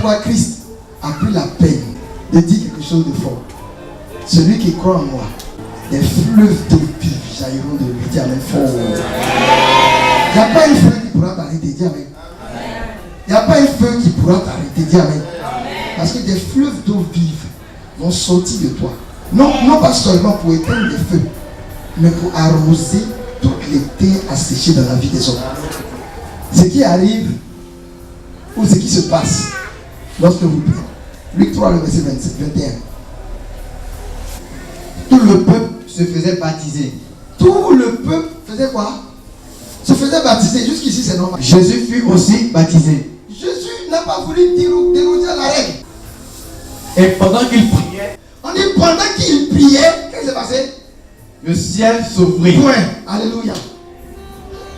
pourquoi Christ a pris la peine de dire quelque chose de fort. Celui qui croit en moi, des fleuves d'eau vive jailliront de lui. Dis amen fort. Il n'y a pas un feu qui pourra t'arrêter. Dis amen. Il n'y a pas un feu qui pourra t'arrêter. Dis amen. Parce que des fleuves d'eau vive vont sortir de toi. Non pas seulement pour éteindre les feux, mais pour arroser toutes les terres asséchées dans la vie des hommes. Ce qui arrive ou ce qui se passe lorsque vous priez. Luc 3, le verset 27, 21. Tout le peuple se faisait baptiser. Tout le peuple faisait quoi? Se faisait baptiser. Jusqu'ici, c'est normal. Jésus fut aussi baptisé. Jésus n'a pas voulu déroger la règle. Et pendant qu'il priait, on dit pendant qu'il priait, qu'est-ce qui s'est passé? Le ciel s'ouvrit. Point. Alléluia.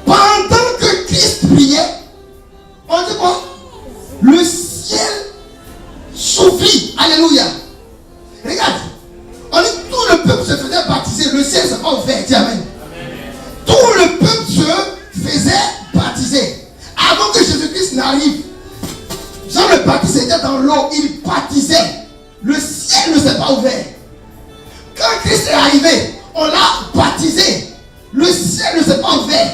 Pendant que Christ priait, on dit quoi? Le ciel s'ouvrit. Alléluia. Regarde. On dit tout le peuple se faisait baptiser. Le ciel s'est pas ouvert. Dis amen. Tout le peuple se faisait baptiser. Avant que Jésus-Christ n'arrive, Jean le Baptiste était dans l'eau. Il baptisait. Le ciel ne s'est pas ouvert. Quand Christ est arrivé, on l'a baptisé. Le ciel ne s'est pas ouvert.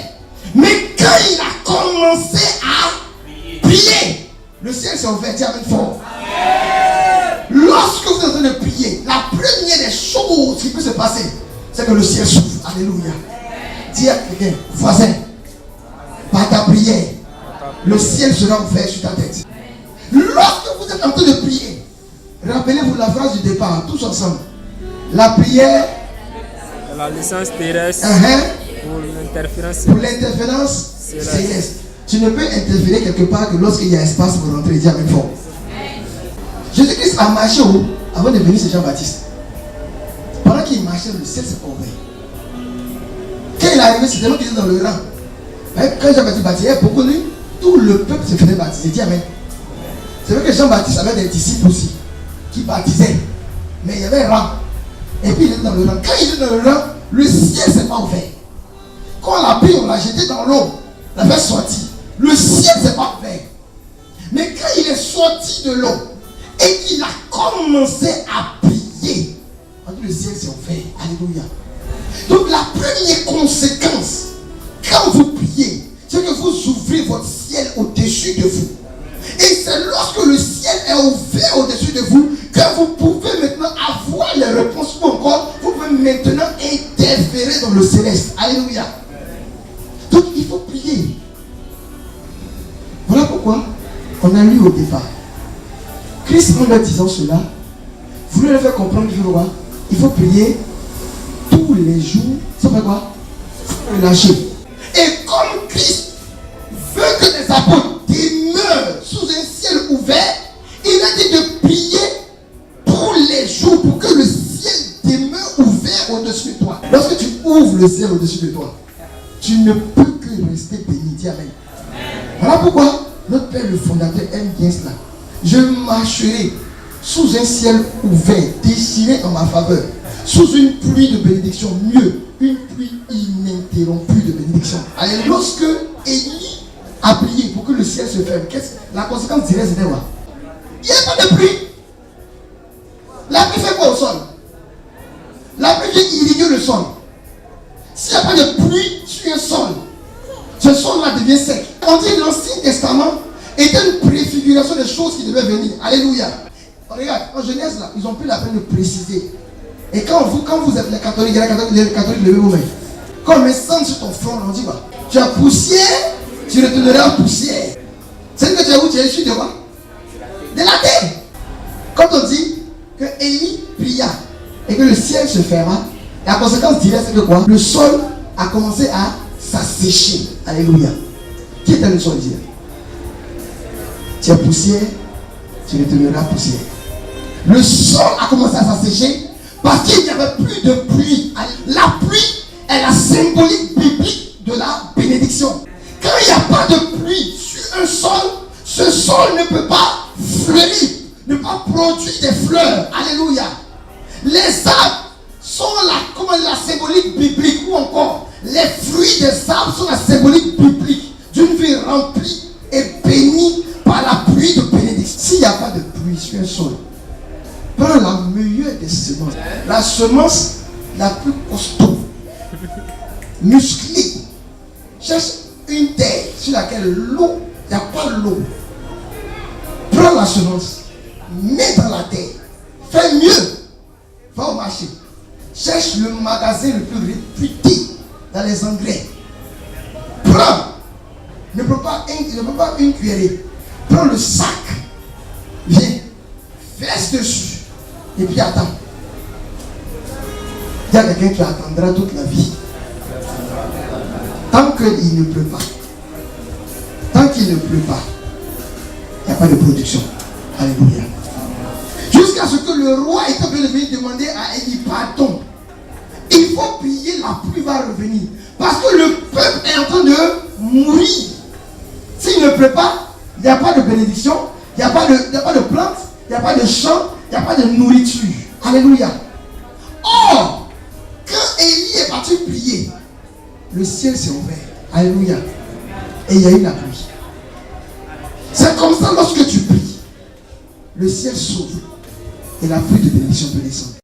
Mais quand il a commencé à prier, le ciel s'est ouvert. Dis amen fort. Lorsque vous êtes en train de prier, la première des choses qui peut se passer, c'est que le ciel s'ouvre. Alléluia. Dis à quelqu'un, voisin, par ta prière, le ciel sera ouvert sur ta tête. Lorsque vous êtes en train de prier, rappelez-vous la phrase du départ, tous ensemble. La prière, la licence terrestre pour l'interférence céleste. Tu ne peux interférer quelque part que lorsqu'il y a espace pour rentrer. Dis amen fort. Jésus-Christ a marché où avant de venir chez Jean-Baptiste. Pendant qu'il marchait, le ciel s'est ouvert. Quand il est arrivé, c'était nous qui étions dans le rang. Quand Jean-Baptiste baptisait, beaucoup de tout le peuple se faisait baptiser. Dis amen. C'est vrai que Jean-Baptiste avait des disciples aussi qui baptisaient. Mais il y avait un rang. Et puis il était dans le rang. Quand il était dans le rang, le ciel s'est pas ouvert. Quand on l'a pris, on l'a jeté dans l'eau. On l'a fait sortir. Le ciel s'est pas ouvert. Mais quand il est sorti de l'eau et qu'il a commencé à prier, le ciel s'est ouvert. Alléluia. Donc la première conséquence, quand vous priez, c'est que vous ouvrez votre ciel au-dessus de vous. Et c'est lorsque le ciel est ouvert au-dessus de vous que vous pouvez maintenant avoir les réponses ou encore vous pouvez maintenant interférer dans le céleste. Alléluia. Donc il faut prier. Voilà pourquoi on a lu au départ. Christ, en leur disant cela, voulait leur faire comprendre qu'il faut prier tous les jours. Ça fait quoi? Relâcher. Et comme Christ veut que les apôtres demeurent sous un ciel ouvert, il a dit de prier tous les jours pour que le ciel demeure ouvert au-dessus de toi. Lorsque tu ouvres le ciel au-dessus de toi, tu ne peux que rester béni. Dis amen. Voilà pourquoi notre Père le fondateur aime bien cela. Je marcherai sous un ciel ouvert, déchiré en ma faveur, sous une pluie de bénédiction, mieux, une pluie ininterrompue de bénédiction. Allez, lorsque Élie a prié pour que le ciel se ferme, la conséquence directe c'était quoi? Il n'y a pas de pluie. La pluie fait quoi au sol? La pluie vient irriguer le sol. S'il n'y a pas de pluie sur un sol, ce sol-là devient sec. On dit que l'Ancien Testament était une préfiguration des choses qui devaient venir. Alléluia. Regarde, en Genèse, là, ils ont pris la peine de préciser. Et quand vous êtes les catholiques, levez vos mains. Quand on met sang sur ton front, on dit quoi? Tu as poussière, tu retourneras en poussière. C'est que tu es où? Tu es issu de quoi? De la terre. Quand on dit que Élie pria et que le ciel se ferma, la conséquence directe c'est que quoi? Le sol a commencé à s'assécher. Alléluia. Qui était le sol hier? Tu es poussière, tu retourneras poussière. Le sol a commencé à s'assécher parce qu'il n'y avait plus de pluie. La pluie est la symbolique biblique de la bénédiction. Quand il n'y a pas de pluie sur un sol, ce sol ne peut pas fleurir, ne peut pas produire des fleurs. Alléluia. Les arbres sont la symbolique biblique, ou encore les fruits des arbres sont la symbolique biblique d'une vie remplie et bénie par la pluie de bénédiction. S'il n'y a pas sur un sol. Prends la meilleure des semences. La semence la plus costaud, musclée. Cherche une terre sur laquelle l'eau, il n'y a pas l'eau. Prends la semence, mets dans la terre. Fais mieux. Va au marché. Cherche le magasin le plus réputé dans les engrais. Prends. Ne prends pas une cuillerée. Prends le sac. Viens. Verse dessus. Et puis attends. Il y a quelqu'un qui attendra toute la vie. Tant qu'il ne pleut pas. Tant qu'il ne pleut pas. Il n'y a pas de production. Alléluia. Jusqu'à ce que le roi est en train de venir demander à Élie pardon. Il faut prier, la pluie va revenir. Parce que le peuple est en train de mourir. S'il ne pleut pas, il n'y a pas de bénédiction, il n'y a pas de plantes, il n'y a pas de champs, il n'y a pas de nourriture. Alléluia. Or, quand Élie est parti prier, le ciel s'est ouvert. Alléluia. Et il y a eu la pluie. C'est comme ça lorsque tu pries, le ciel s'ouvre et la pluie de bénédiction peut descendre.